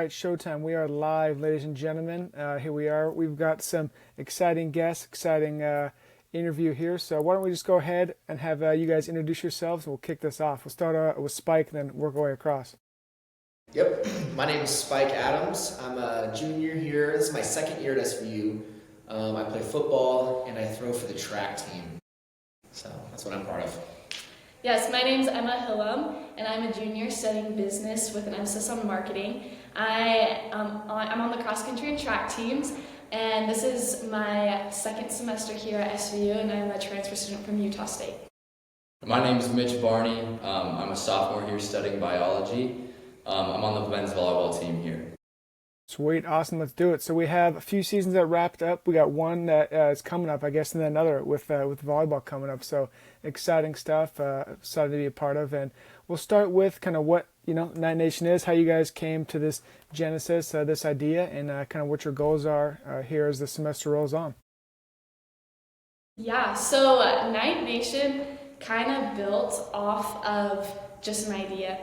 right, showtime. We are live, ladies and gentlemen. Here we are. We've got some exciting guests, exciting interview here. So why don't we just go ahead and have you guys introduce yourselves, and we'll kick this off. We'll start with Spike, and then work our way across. Yep, my name is Spike Adams. I'm a junior here. This is my second year at SVU. I play football and I throw for the track team. So that's what I'm part of. Yes, my name's Emma Hillam, and I'm a junior studying business with an emphasis on marketing. I'm on the cross-country and track teams, and this is my second semester here at SVU, and I'm a transfer student from Utah State. My name is Mitch Barney. I'm a sophomore here studying biology. I'm on the men's volleyball team here. Sweet, awesome, let's do it. So we have a few seasons that wrapped up. We got one that is coming up, I guess, and then another with volleyball coming up. So exciting stuff, excited to be a part of. And we'll start with kind of what, Night Nation is, how you guys came to this genesis, this idea, and kind of what your goals are here as the semester rolls on. Yeah, so Night Nation kind of built off of just an idea.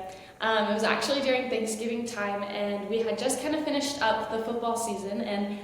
It was actually during Thanksgiving time, and we had just kind of finished up the football season. And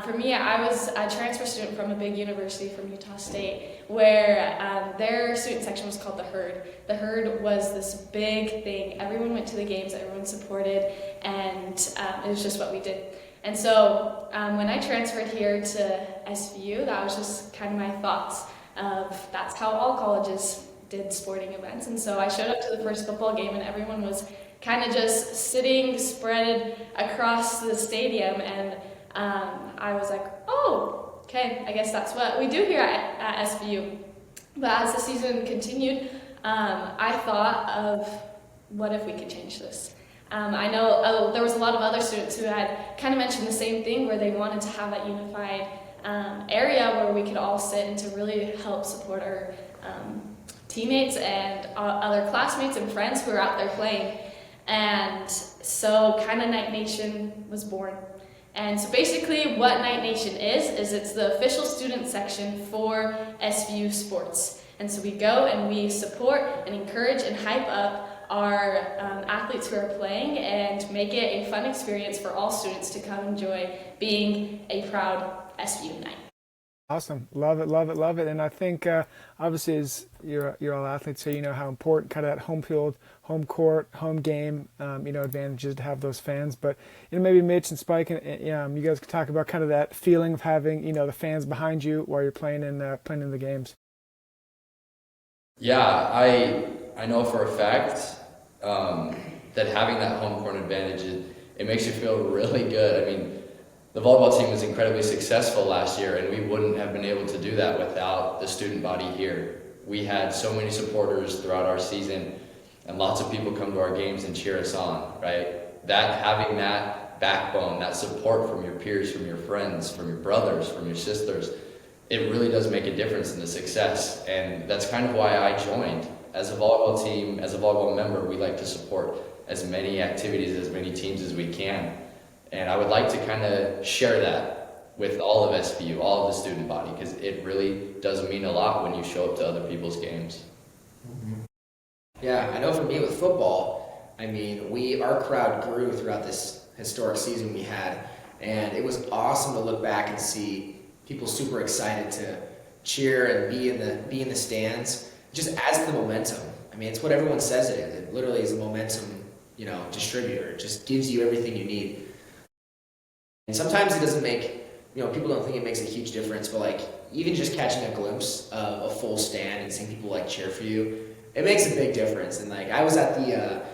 for me, I was a transfer student from a big university from Utah State, where their student section was called the Herd. The Herd was this big thing. Everyone went to the games, everyone supported, and it was just what we did. And so when I transferred here to SVU, that was just kind of my thoughts of that's how all colleges did sporting events. And so I showed up to the first football game, and everyone was kind of just sitting spread across the stadium, and I was like, oh, okay, I guess that's what we do here at SVU. But as the season continued, I thought of what if we could change this? I know there was a lot of other students who had kind of mentioned the same thing, where they wanted to have that unified area where we could all sit and to really help support our teammates and other classmates and friends who are out there playing. And so kind of Night Nation was born. And so basically what Night Nation is it's the official student section for SVU sports. And so we go and we support and encourage and hype up our athletes who are playing and make it a fun experience for all students to come enjoy being a proud SVU Knight. Awesome. Love it, love it, love it. And I think obviously as you're all athletes, so you know how important kind of that home field, home court, home game, advantages to have those fans. But maybe Mitch and Spike, and you guys could talk about kind of that feeling of having the fans behind you while you're playing in the games. Yeah, I know for a fact that having that home court advantage, it makes you feel really good. I mean, the volleyball team was incredibly successful last year, and we wouldn't have been able to do that without the student body here. We had so many supporters throughout our season, and lots of people come to our games and cheer us on, right? Having that backbone, that support from your peers, from your friends, from your brothers, from your sisters, it really does make a difference in the success. And that's kind of why I joined. As a volleyball team, as a volleyball member, we like to support as many activities, as many teams as we can. And I would like to kind of share that with all of SVU, all of the student body, because it really does mean a lot when you show up to other people's games. Mm-hmm. Yeah, I know for me with football, our crowd grew throughout this historic season we had, and it was awesome to look back and see people super excited to cheer and be in the stands. It just adds to the momentum. It's what everyone says it is. It literally is a momentum, distributor. It just gives you everything you need. And sometimes it doesn't make, people don't think it makes a huge difference, but even just catching a glimpse of a full stand and seeing people cheer for you, it makes a big difference. And I was at the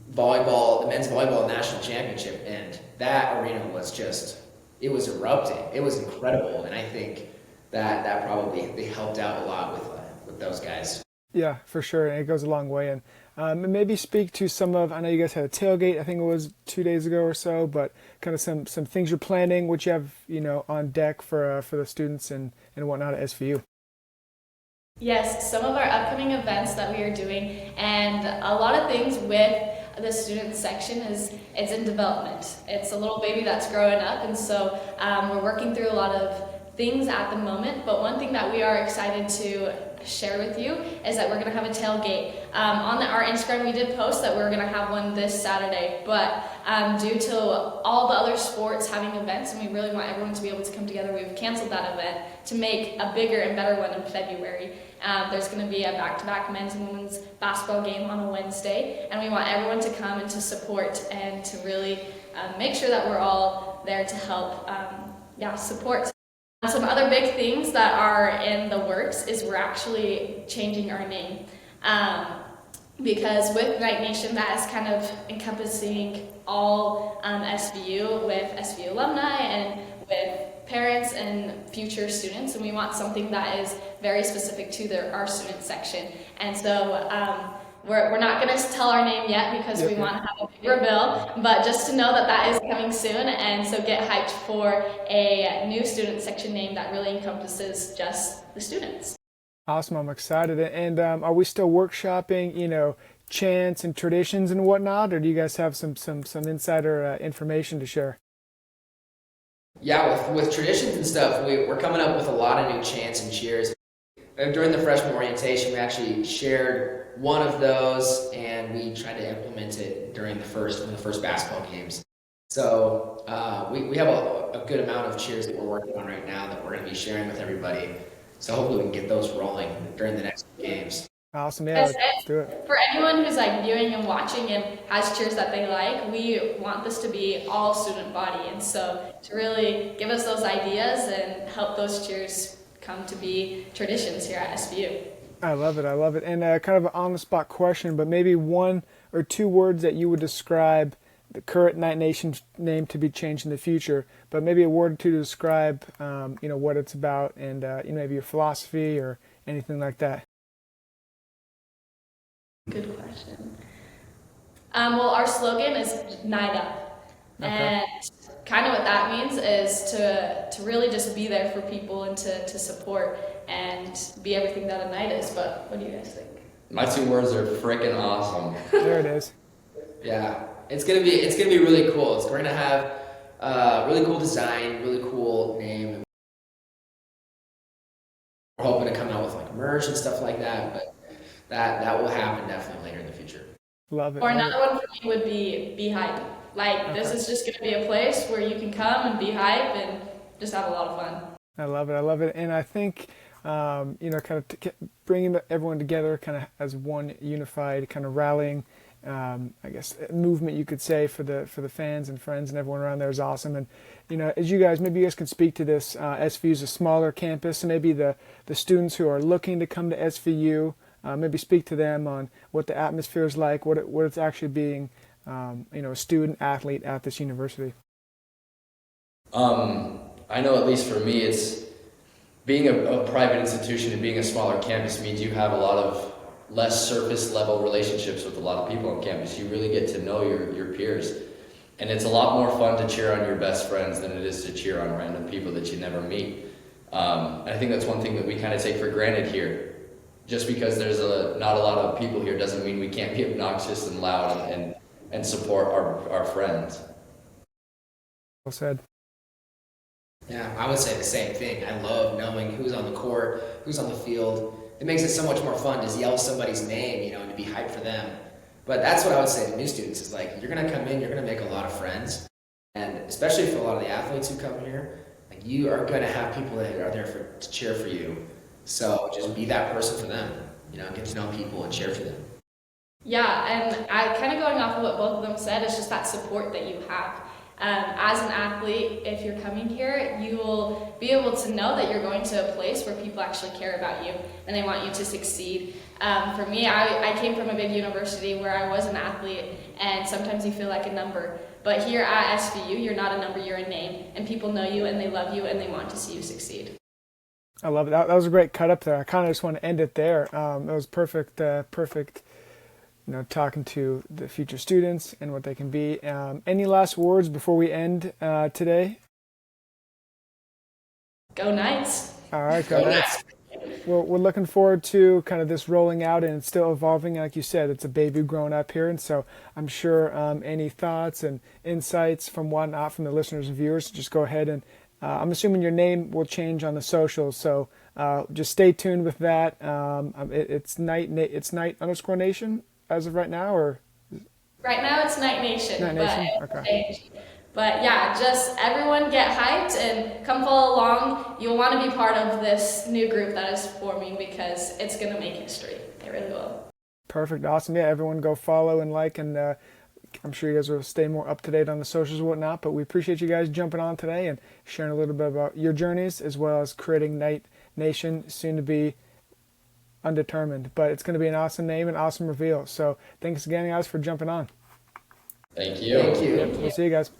men's volleyball national championship, and that arena was it was erupting. It was incredible, and I think that probably they helped out a lot with those guys. Yeah, for sure, and it goes a long way. And maybe speak to some of, I know you guys had a tailgate, I think it was 2 days ago or so, but kind of some things you're planning, what you have, on deck for the students and whatnot at SVU. Yes, some of our upcoming events that we are doing, and a lot of things with the student section it's in development. It's a little baby that's growing up, and so we're working through a lot of things at the moment, but one thing that we are excited to share with you is that we're going to have a tailgate. Our Instagram, we did post that we were going to have one this Saturday, but due to all the other sports having events, and we really want everyone to be able to come together, we've canceled that event to make a bigger and better one in February. There's going to be a back-to-back men's and women's basketball game on a Wednesday, and we want everyone to come and to support and to really make sure that we're all there to help support. Some other big things that are in the works is we're actually changing our name. Because with Night Nation, that is kind of encompassing all SVU with SVU alumni and with parents and future students, and we want something that is very specific to our student section. And so we're not going to tell our name yet because we want to have a big reveal, but just to know that that is coming soon, and so get hyped for a new student section name that really encompasses just the students. Awesome, I'm excited. And are we still workshopping, chants and traditions and whatnot, or do you guys have some insider information to share? Yeah, with traditions and stuff, we're coming up with a lot of new chants and cheers. During the freshman orientation, we actually shared one of those, and we tried to implement it during the first basketball games. So we have a good amount of cheers that we're working on right now that we're going to be sharing with everybody. So hopefully we can get those rolling during the next games. Awesome, yeah, let's do it. For anyone who's viewing and watching and has cheers that they like, we want this to be all student body, and so to really give us those ideas and help those cheers come to be traditions here at SVU. I love it. And kind of an on-the-spot question, but maybe one or two words that you would describe the current Night Nation name to be changed in the future, but maybe a word or two to describe, what it's about and, maybe your philosophy or anything like that. Good question. Well, our slogan is Night Up. Okay. And kind of what that means is to really just be there for people and to support and be everything that a night is. But what do you guys think? My two words are freaking awesome. There it is. Yeah, it's gonna be really cool. We're gonna have really cool design, really cool name. We're hoping to come out with merch and stuff like that, but that will happen definitely later in the future. Love it. Or another one for me would be hype. This is just going to be a place where you can come and be hype and just have a lot of fun. I love it. And I think, kind of bringing everyone together kind of as one unified kind of rallying, movement, you could say, for the fans and friends and everyone around there is awesome. And, as maybe you guys can speak to this, SVU is a smaller campus, so maybe the students who are looking to come to SVU, maybe speak to them on what the atmosphere is like, what it's actually being, a student athlete at this university. I know at least for me, it's being a private institution and being a smaller campus means you have a lot of less surface level relationships with a lot of people on campus. You really get to know your peers. And it's a lot more fun to cheer on your best friends than it is to cheer on random people that you never meet. And I think that's one thing that we kind of take for granted here. Just because there's not a lot of people here doesn't mean we can't be obnoxious and loud and support our friends. Well said. Yeah, I would say the same thing. I love knowing who's on the court, who's on the field. It makes it so much more fun to yell somebody's name, and to be hyped for them. But that's what I would say to new students is you're going to come in, you're going to make a lot of friends. And especially for a lot of the athletes who come here, you are going to have people that are there to cheer for you. So just be that person for them, get to know people and cheer for them. Yeah, and I kind of going off of what both of them said, it's just that support that you have. As an athlete, if you're coming here, you will be able to know that you're going to a place where people actually care about you and they want you to succeed. For me, I came from a big university where I was an athlete, and sometimes you feel like a number. But here at SVU, you're not a number, you're a name, and people know you and they love you and they want to see you succeed. I love it. That was a great cut up there. I kind of just want to end it there. It was perfect, talking to the future students and what they can be. Any last words before we end today? Go Knights. All right, go Knights. We're looking forward to kind of this rolling out, and it's still evolving. Like you said, it's a baby growing up here, and so I'm sure any thoughts and insights from the listeners and viewers, just go ahead and I'm assuming your name will change on the socials, so just stay tuned with that. It's Knight_Nation as of right now, or Right now it's Night Nation, Night but Nation? it'll Okay. change. But yeah, just everyone get hyped and come follow along. You'll want to be part of this new group that is forming because it's going to make history. It really will. Perfect. Awesome. Yeah, everyone go follow and like, and I'm sure you guys will stay more up to date on the socials and whatnot, but we appreciate you guys jumping on today and sharing a little bit about your journeys as well as creating Night Nation, soon to be undetermined. But it's going to be an awesome name and awesome reveal. So thanks again, guys, for jumping on. Thank you. Thank you. We'll see you guys.